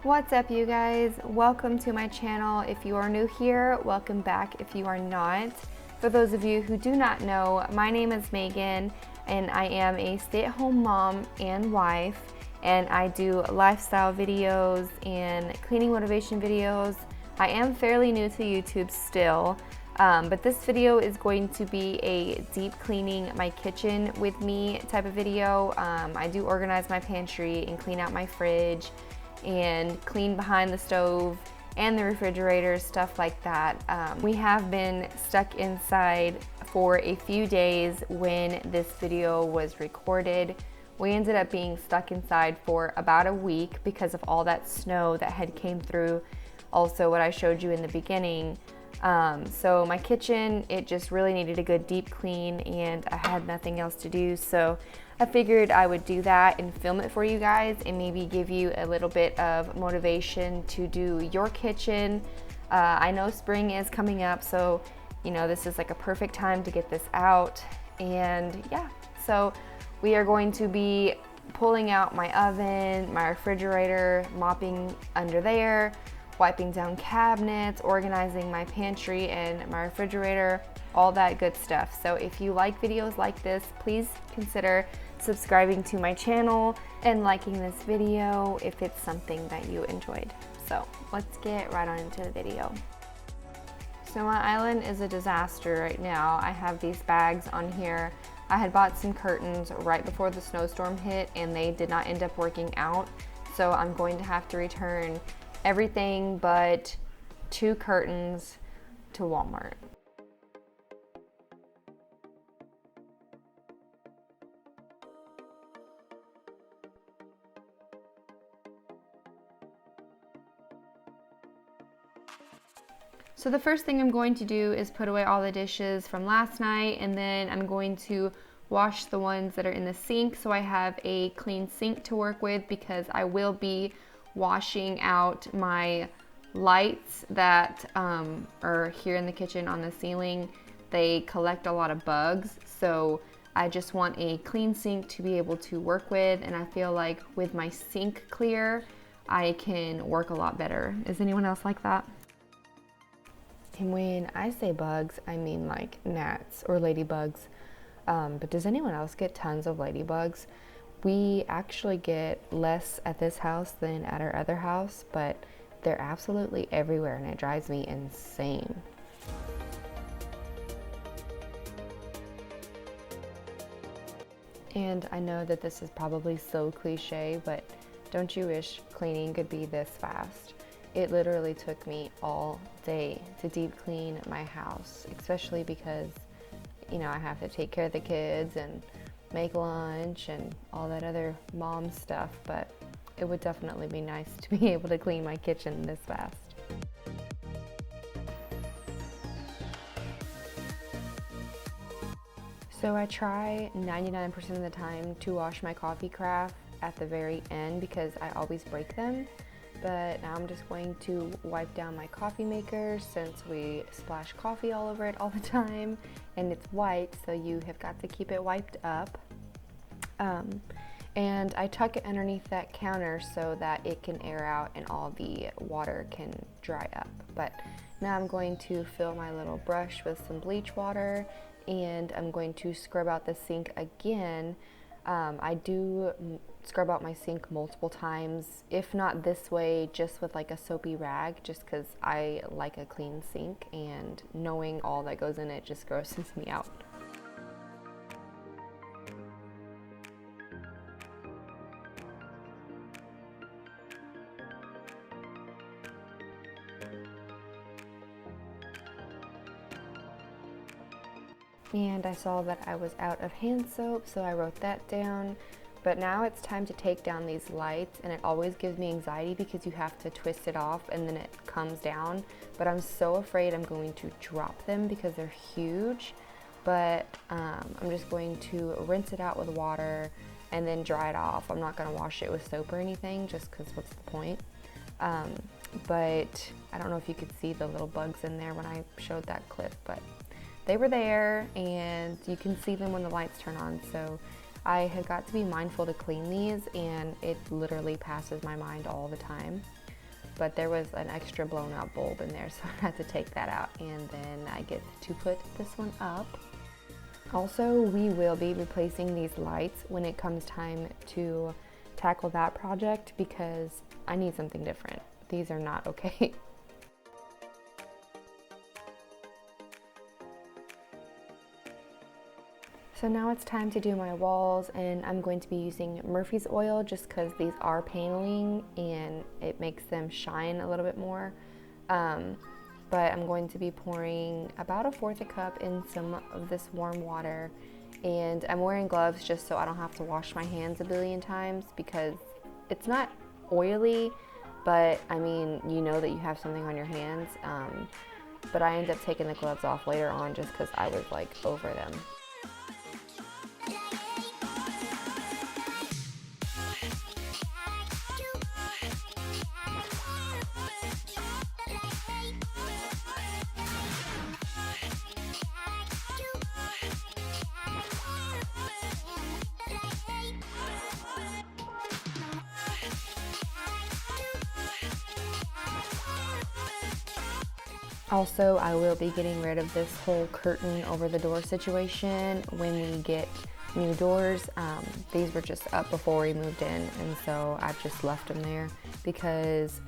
What's up, you guys? Welcome to my channel. If you are new here, welcome back if you are not. For those of you who do not know, my name is Megan and I am a stay-at-home mom and wife, and I do lifestyle videos and cleaning motivation videos. I am fairly new to YouTube still, but this video is going to be a deep cleaning my kitchen with me type of video. I do organize my pantry and clean out my fridge and clean behind the stove and the refrigerator, stuff like that. We have been stuck inside for a few days when this video was recorded. We ended up being stuck inside for about a week because of all that snow that had came through. Also, what I showed you in the beginning. So my kitchen, it just really needed a good deep clean and I had nothing else to do. So I figured I would do that and film it for you guys and maybe give you a little bit of motivation to do your kitchen. I know spring is coming up, so you know this is like a perfect time to get this out. And yeah, so we are going to be pulling out my oven, my refrigerator, mopping under there, wiping down cabinets, organizing my pantry and my refrigerator, all that good stuff. So if you like videos like this, please consider subscribing to my channel and liking this video if it's something that you enjoyed. So let's get right on into the video. So my island is a disaster right now. I have these bags on here. I had bought some curtains right before the snowstorm hit and they did not end up working out. So I'm going to have to return everything but 2 curtains to Walmart. So the first thing I'm going to do is put away all the dishes from last night, and then I'm going to wash the ones that are in the sink so I have a clean sink to work with, because I will be washing out my lights that are here in the kitchen on the ceiling. They collect a lot of bugs, so I just want a clean sink to be able to work with, and I feel like with my sink clear I can work a lot better. Is anyone else like that? And when I say bugs, I mean like gnats or ladybugs. But does anyone else get tons of ladybugs? We actually get less at this house than at our other house, but they're absolutely everywhere and it drives me insane. And I know that this is probably so cliche, but don't you wish cleaning could be this fast? It literally took me all day to deep clean my house, especially because, you know, I have to take care of the kids and make lunch and all that other mom stuff, but it would definitely be nice to be able to clean my kitchen this fast. So I try 99% of the time to wash my coffee carafe at the very end because I always break them. But now I'm just going to wipe down my coffee maker since we splash coffee all over it all the time and it's white, so you have got to keep it wiped up. And I tuck it underneath that counter so that it can air out and all the water can dry up. But now I'm going to fill my little brush with some bleach water and I'm going to scrub out the sink again. I do scrub out my sink multiple times, if not this way, just with like a soapy rag, just because I like a clean sink and knowing all that goes in it just grosses me out. And I saw that I was out of hand soap, so I wrote that down. But now it's time to take down these lights, and it always gives me anxiety because you have to twist it off and then it comes down. But I'm so afraid I'm going to drop them because they're huge. But I'm just going to rinse it out with water and then dry it off. I'm not going to wash it with soap or anything just because what's the point? But I don't know if you could see the little bugs in there when I showed that clip, but they were there and you can see them when the lights turn on. So I have got to be mindful to clean these, and it literally passes my mind all the time. but there was an extra blown out bulb in there, so I had to take that out, and then I get to put this one up. Also, we will be replacing these lights when it comes time to tackle that project because I need something different. These are not okay. So now it's time to do my walls, and I'm going to be using Murphy's oil just because these are paneling and it makes them shine a little bit more. But I'm going to be pouring about 1/4 cup in some of this warm water, and I'm wearing gloves just so I don't have to wash my hands a billion times because it's not oily, but I mean, you know that you have something on your hands. But I ended up taking the gloves off later on just because I was like over them. Also, I will be getting rid of this whole curtain over the door situation when we get new doors. These were just up before we moved in, and so I've just left them there because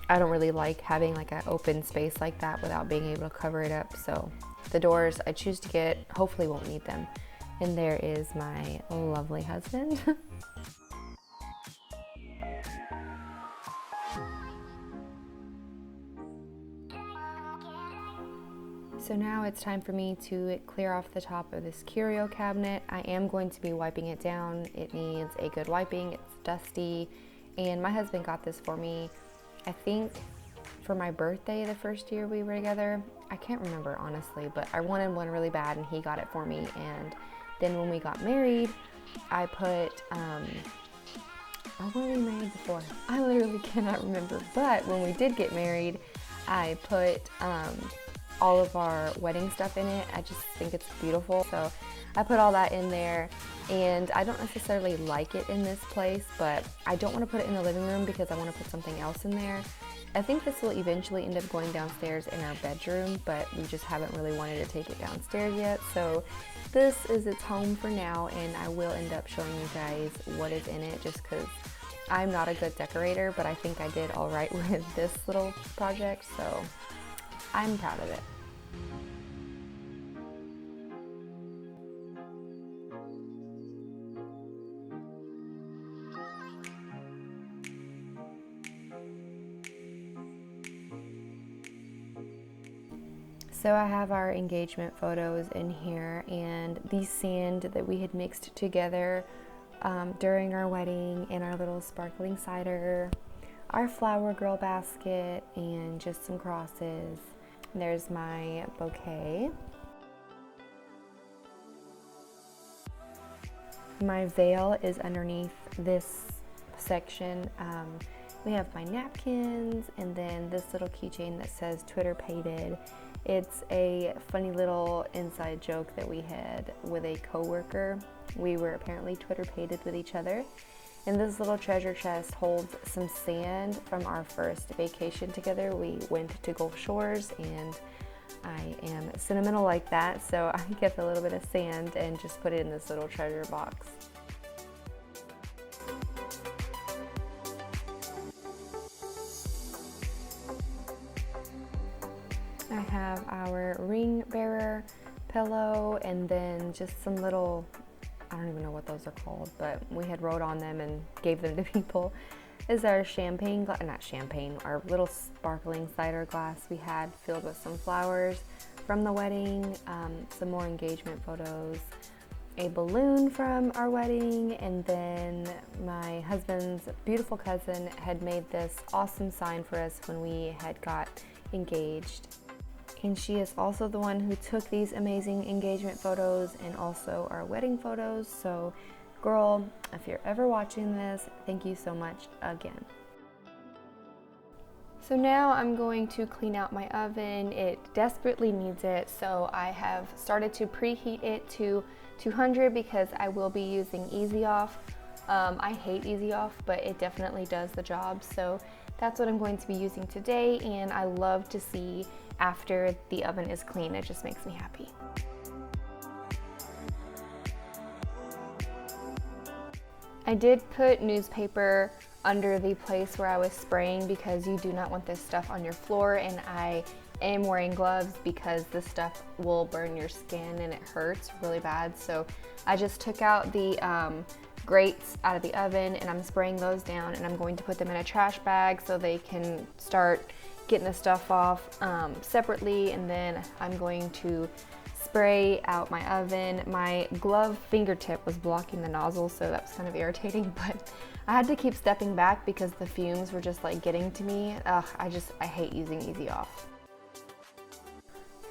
I don't really like having like an open space like that without being able to cover it up. So the doors I choose to get, hopefully won't need them. And there is my lovely husband. So now it's time for me to clear off the top of this curio cabinet. I am going to be wiping it down. It needs a good wiping. It's dusty, and my husband got this for me, I think for my birthday the first year we were together. I can't remember honestly, but I wanted one really bad and he got it for me. And then when we got married, I put, what were we married before? I literally cannot remember, but when we did get married, I put, all of our wedding stuff in it. I just think it's beautiful. So I put all that in there, and I don't necessarily like it in this place, but I don't want to put it in the living room because I want to put something else in there. I think this will eventually end up going downstairs in our bedroom, but we just haven't really wanted to take it downstairs yet. So this is its home for now, and I will end up showing you guys what is in it just because I'm not a good decorator, but I think I did all right with this little project, so I'm proud of it. So I have our engagement photos in here, and the sand that we had mixed together during our wedding, and our little sparkling cider, our flower girl basket, and just some crosses. There's my bouquet. My veil is underneath this section. We have my napkins, and then this little keychain that says Twitter Pated. It's a funny little inside joke that we had with a coworker. We were apparently Twitter Pated with each other. And this little treasure chest holds some sand from our first vacation together. We went to Gulf Shores, and I am sentimental like that, so I kept a little bit of sand and just put it in this little treasure box. I have our ring bearer pillow, and then just some little, I don't even know what those are called, but we had wrote on them and gave them to people. Is our champagne, not champagne, our little sparkling cider glass we had filled with some flowers from the wedding, some more engagement photos, a balloon from our wedding, and then my husband's beautiful cousin had made this awesome sign for us when we had got engaged. And she is also the one who took these amazing engagement photos and also our wedding photos. So girl, if you're ever watching this, thank you so much again. So now I'm going to clean out my oven. It desperately needs it, so I have started to preheat it to 200 because I will be using Easy Off. I hate Easy Off, but it definitely does the job. So that's what I'm going to be using today, and I love to see after the oven is clean. It just makes me happy. I did put newspaper under the place where I was spraying because you do not want this stuff on your floor, and I am wearing gloves because this stuff will burn your skin and it hurts really bad. So I just took out the grates out of the oven and I'm spraying those down, and I'm going to put them in a trash bag so they can start getting the stuff off separately, and then I'm going to spray out my oven. My glove fingertip was blocking the nozzle, so that was kind of irritating, but I had to keep stepping back because the fumes were just like getting to me. I hate using Easy Off.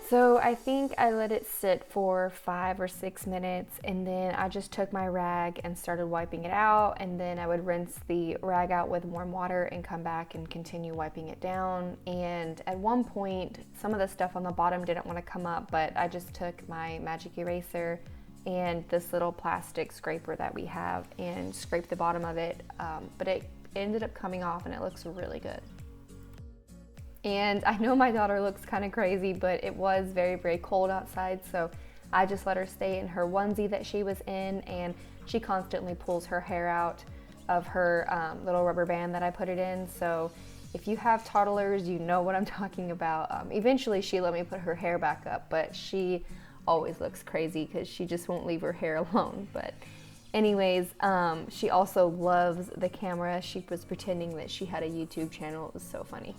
So I think I let it sit for 5 or 6 minutes, and then I just took my rag and started wiping it out, and then I would rinse the rag out with warm water and come back and continue wiping it down. And at one point, some of the stuff on the bottom didn't want to come up, but I just took my magic eraser and this little plastic scraper that we have and scraped the bottom of it, but it ended up coming off and it looks really good. And I know my daughter looks kind of crazy, but it was very, very cold outside, so I just let her stay in her onesie that she was in, and she constantly pulls her hair out of her little rubber band that I put it in. So if you have toddlers, you know what I'm talking about. Eventually she let me put her hair back up, but she always looks crazy because she just won't leave her hair alone. But anyways, she also loves the camera. She was pretending that she had a YouTube channel. It was so funny.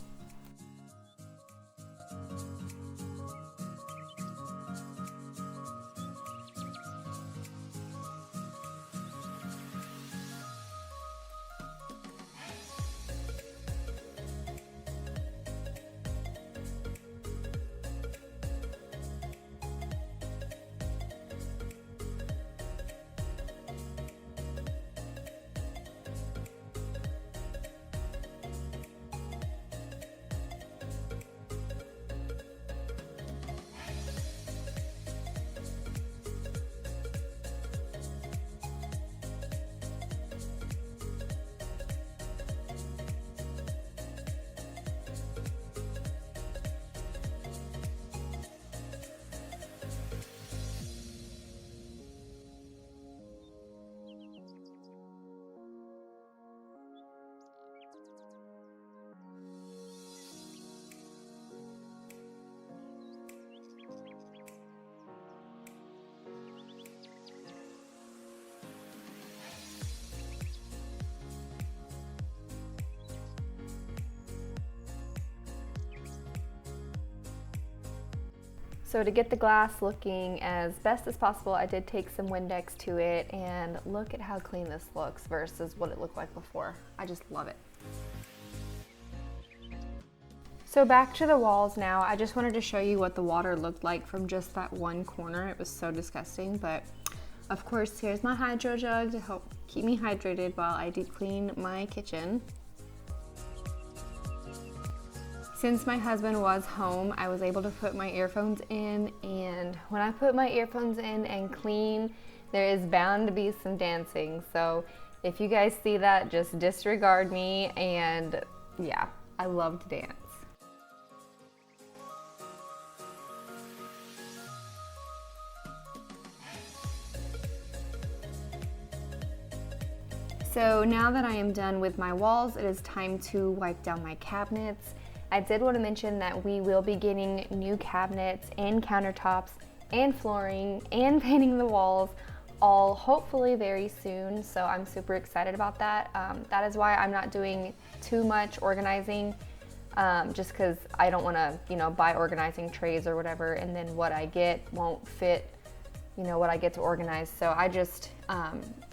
So to get the glass looking as best as possible, I did take some Windex to it, and look at how clean this looks versus what it looked like before. I just love it. So back to the walls now. I just wanted to show you what the water looked like from just that one corner. It was so disgusting, but of course, here's my hydro jug to help keep me hydrated while I deep clean my kitchen. Since my husband was home, I was able to put my earphones in, and when I put my earphones in and clean, there is bound to be some dancing. So if you guys see that, just disregard me, and yeah, I love to dance. So now that I am done with my walls, it is time to wipe down my cabinets. I did want to mention that we will be getting new cabinets and countertops and flooring and painting the walls all hopefully very soon. So I'm super excited about that. That is why I'm not doing too much organizing, just because I don't want to, buy organizing trays or whatever, and then what I get won't fit, what I get to organize. So I just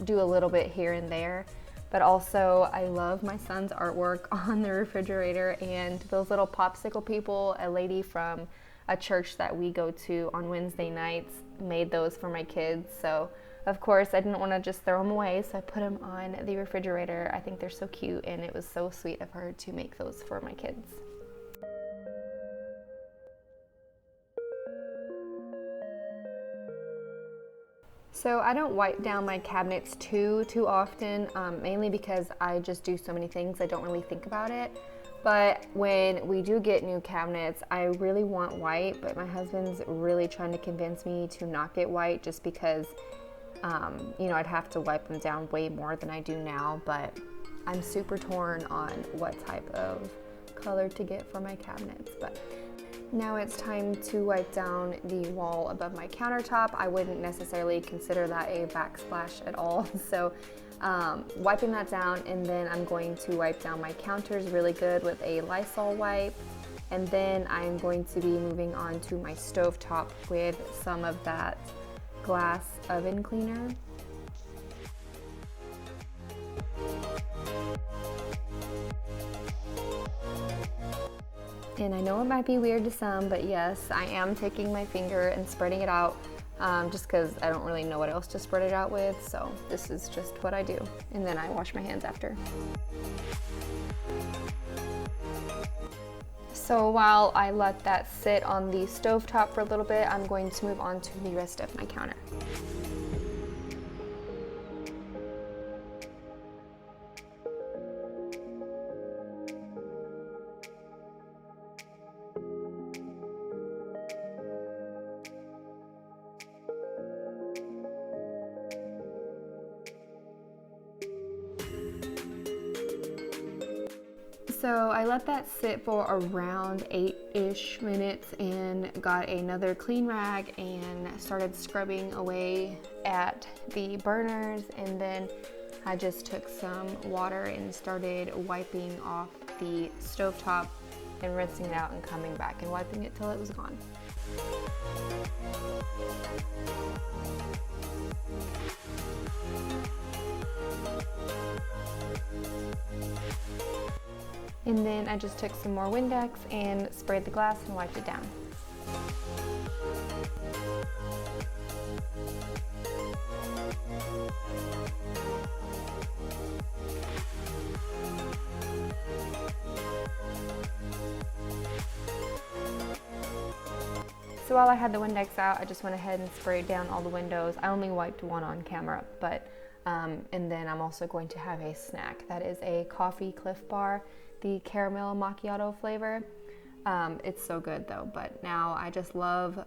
do a little bit here and there. But also, I love my son's artwork on the refrigerator, and those little popsicle people. A lady from a church that we go to on Wednesday nights made those for my kids. So of course I didn't want to just throw them away, so I put them on the refrigerator. I think they're so cute, and it was so sweet of her to make those for my kids. So I don't wipe down my cabinets too often, mainly because I just do so many things, I don't really think about it. But when we do get new cabinets, I really want white, but my husband's really trying to convince me to not get white just because, you know, I'd have to wipe them down way more than I do now, but I'm super torn on what type of color to get for my cabinets. But now it's time to wipe down the wall above my countertop. I wouldn't necessarily consider that a backsplash at all. So wiping that down, and then I'm going to wipe down my counters really good with a Lysol wipe. And then I'm going to be moving on to my stovetop with some of that glass oven cleaner. And I know it might be weird to some, but yes, I am taking my finger and spreading it out just because I don't really know what else to spread it out with. So this is just what I do. And then I wash my hands after. So while I let that sit on the stovetop for a little bit, I'm going to move on to the rest of my counter. So I let that sit for around 8-ish minutes and got another clean rag and started scrubbing away at the burners, and then I just took some water and started wiping off the stovetop and rinsing it out and coming back and wiping it till it was gone. And then I just took some more Windex and sprayed the glass and wiped it down. So while I had the Windex out, I just went ahead and sprayed down all the windows. I only wiped one on camera, but and then I'm also going to have a snack. That is a coffee Cliff Bar, the caramel macchiato flavor. It's so good though, but now I just love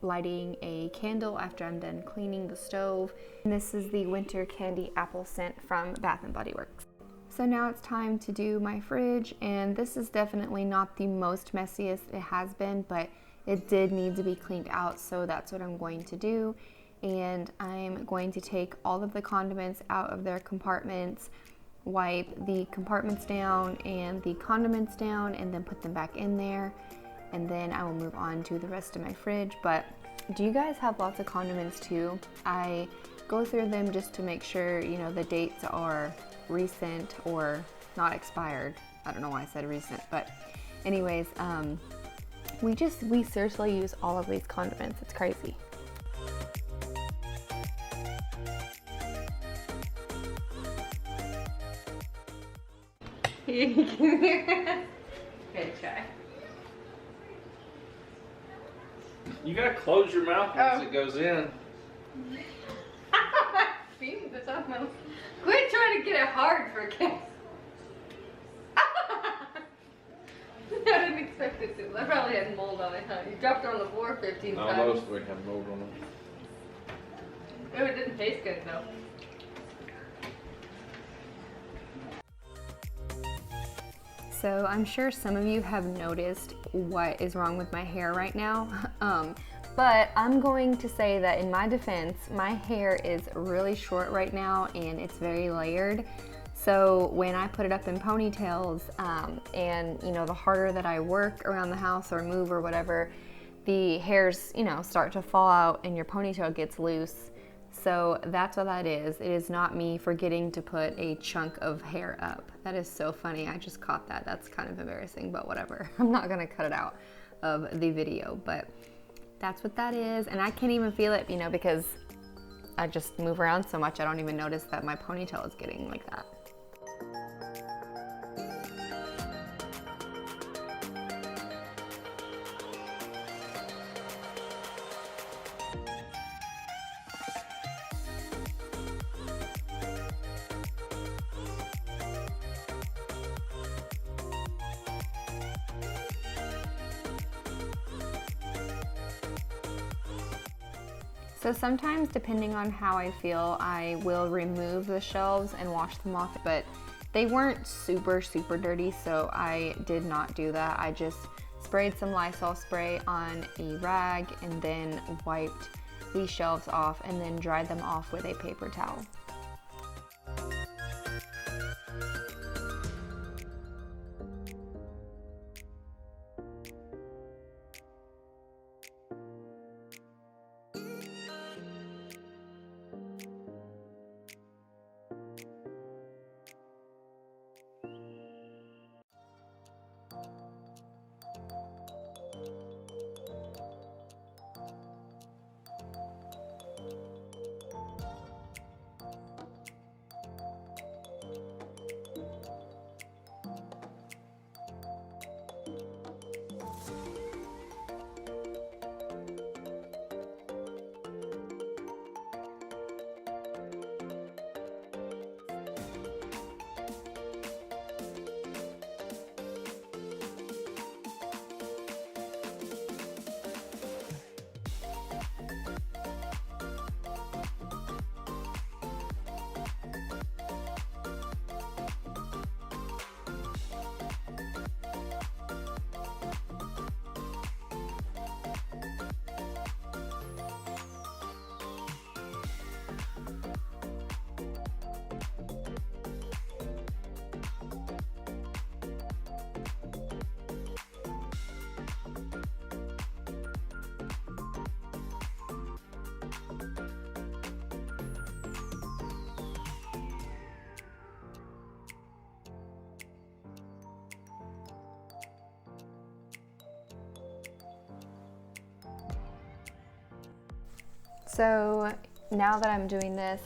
lighting a candle after I'm done cleaning the stove. And this is the Winter Candy Apple Scent from Bath & Body Works. So now it's time to do my fridge, and this is definitely not the most messiest it has been, but it did need to be cleaned out, so that's what I'm going to do. And I'm going to take all of the condiments out of their compartments, wipe the compartments down and the condiments down, and then put them back in there. And then I will move on to the rest of my fridge. But do you guys have lots of condiments too? I go through them just to make sure, you know, the dates are recent or not expired. I don't know why I said recent, but anyways, we seriously use all of these condiments. It's crazy. Good try. You gotta close your mouth once it goes in. Quit trying to get it hard for kids. I didn't expect it to. I probably had mold on it, huh? You dropped it on the floor 15 times. Almost, we have mold on it. Oh, it didn't taste good though. So I'm sure some of you have noticed what is wrong with my hair right now. But I'm going to say that in my defense, my hair is really short right now and it's very layered. So when I put it up in ponytails, and you know, the harder that I work around the house or move or whatever, the hairs, you know, start to fall out and your ponytail gets loose. So that's what that is. It is not me forgetting to put a chunk of hair up. That is so funny. I just caught that. That's kind of embarrassing, but whatever. I'm not gonna cut it out of the video, but that's what that is. And I can't even feel it, you know, because I just move around so much. I don't even notice that my ponytail is getting like that. So sometimes, depending on how I feel, I will remove the shelves and wash them off, but they weren't super dirty, so I did not do that. I just sprayed some Lysol spray on a rag and then wiped these shelves off and then dried them off with a paper towel. So now that I'm doing this,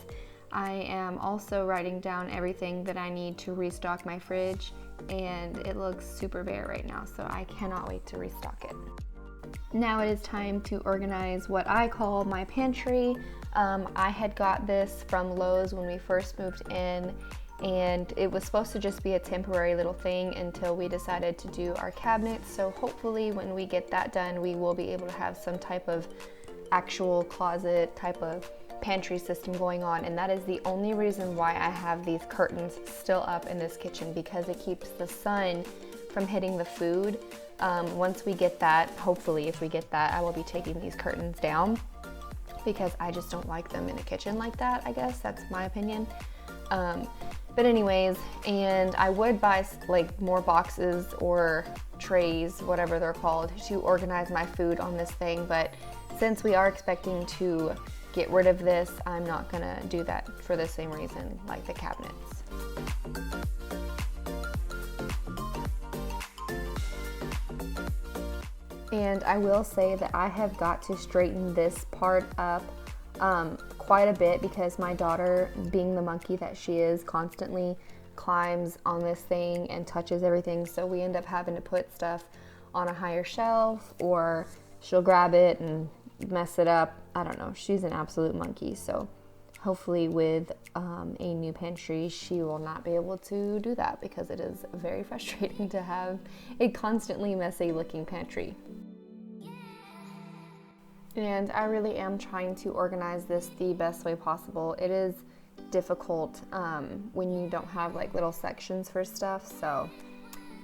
I am also writing down everything that I need to restock my fridge, and it looks super bare right now, so I cannot wait to restock it. Now it is time to organize what I call my pantry. I had got this from Lowe's when we first moved in, and it was supposed to just be a temporary little thing until we decided to do our cabinets. So hopefully when we get that done, we will be able to have some type of actual closet type of pantry system going on, and that is the only reason why I have these curtains still up in this kitchen, because it keeps the sun from hitting the food. Once we get that, hopefully if we get that, I will be taking these curtains down because I just don't like them in a kitchen like that. I guess that's my opinion. But anyways, and I would buy like more boxes or trays, whatever they're called, to organize my food on this thing, but since we are expecting to get rid of this, I'm not gonna do that for the same reason like the cabinets. And I will say that I have got to straighten this part up quite a bit, because my daughter, being the monkey that she is, constantly climbs on this thing and touches everything, so we end up having to put stuff on a higher shelf, or she'll grab it and mess it up. I don't know, she's an absolute monkey, so hopefully with a new pantry she will not be able to do that, because it is very frustrating to have a constantly messy looking pantry. And I really am trying to organize this the best way possible. It is difficult when you don't have like little sections for stuff, so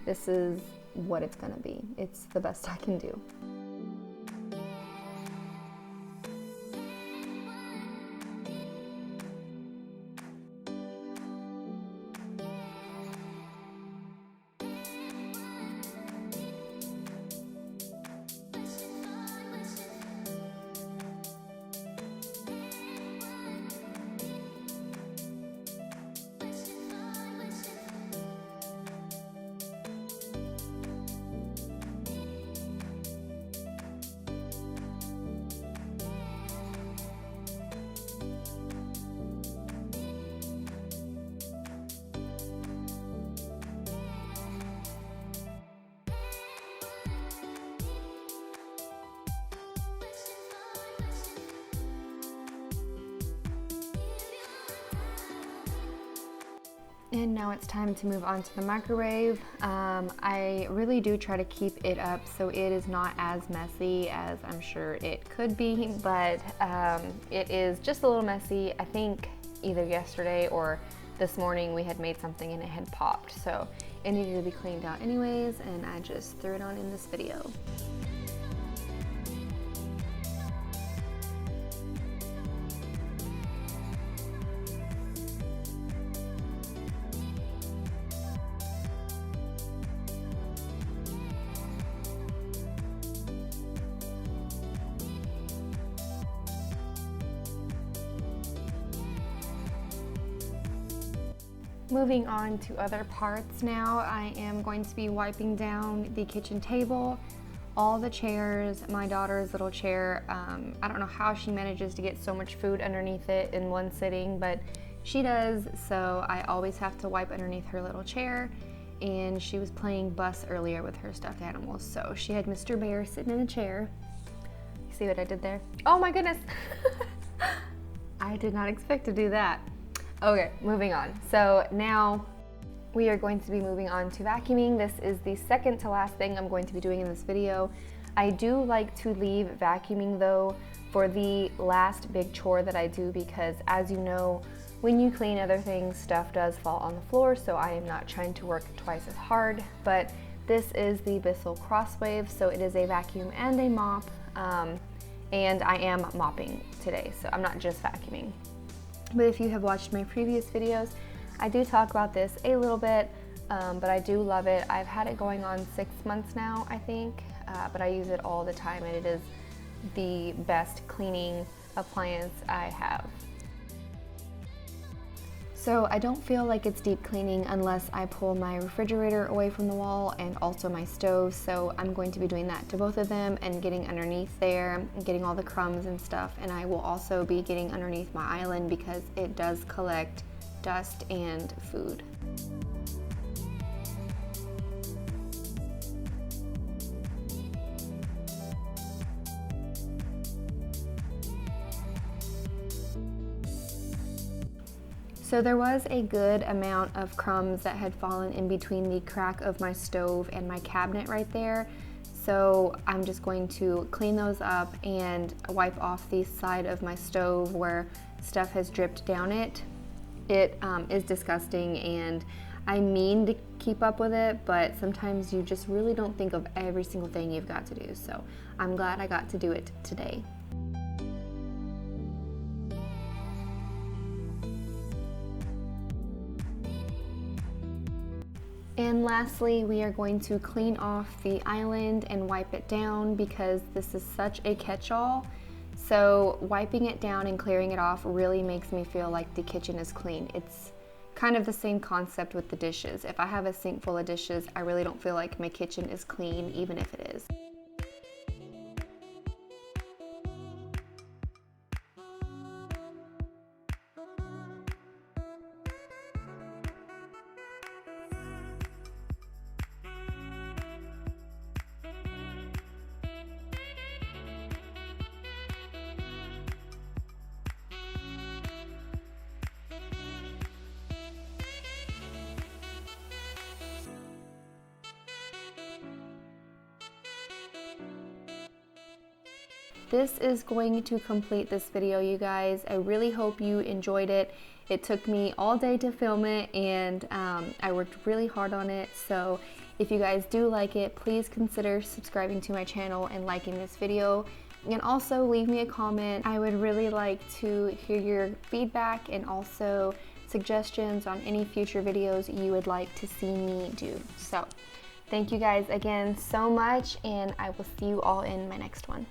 this is what it's gonna be. It's the best I can do. And now it's time to move on to the microwave. I really do try to keep it up so it is not as messy as I'm sure it could be, but it is just a little messy. I think either yesterday or this morning we had made something and it had popped, so it needed to be cleaned out anyways, and I just threw it on in this video. Moving on to other parts now, I am going to be wiping down the kitchen table, all the chairs, my daughter's little chair. I don't know how she manages to get so much food underneath it in one sitting, but she does, so I always have to wipe underneath her little chair. And she was playing bus earlier with her stuffed animals, so she had Mr. Bear sitting in a chair. You see what I did there? Oh my goodness! I did not expect to do that. Okay, moving on. So now we are going to be moving on to vacuuming. This is the second to last thing I'm going to be doing in this video. I do like to leave vacuuming though for the last big chore that I do, because as you know, when you clean other things, stuff does fall on the floor, so I am not trying to work twice as hard. But this is the Bissell Crosswave, so it is a vacuum and a mop, and I am mopping today, so I'm not just vacuuming. But if you have watched my previous videos, I do talk about this a little bit, but I do love it. I've had it going on 6 months now, I think, but I use it all the time, and it is the best cleaning appliance I have. So I don't feel like it's deep cleaning unless I pull my refrigerator away from the wall and also my stove, so I'm going to be doing that to both of them and getting underneath there and getting all the crumbs and stuff. And I will also be getting underneath my island because it does collect dust and food. So there was a good amount of crumbs that had fallen in between the crack of my stove and my cabinet right there. So I'm just going to clean those up and wipe off the side of my stove where stuff has dripped down it. It is disgusting, and I mean to keep up with it, but sometimes you just really don't think of every single thing you've got to do. So I'm glad I got to do it today. And lastly, we are going to clean off the island and wipe it down because this is such a catch-all. So wiping it down and clearing it off really makes me feel like the kitchen is clean. It's kind of the same concept with the dishes. If I have a sink full of dishes, I really don't feel like my kitchen is clean, even if it is. This is going to complete this video, you guys. I really hope you enjoyed it. It took me all day to film it, and I worked really hard on it. So if you guys do like it, please consider subscribing to my channel and liking this video. And also leave me a comment. I would really like to hear your feedback and also suggestions on any future videos you would like to see me do. So thank you guys again so much, and I will see you all in my next one.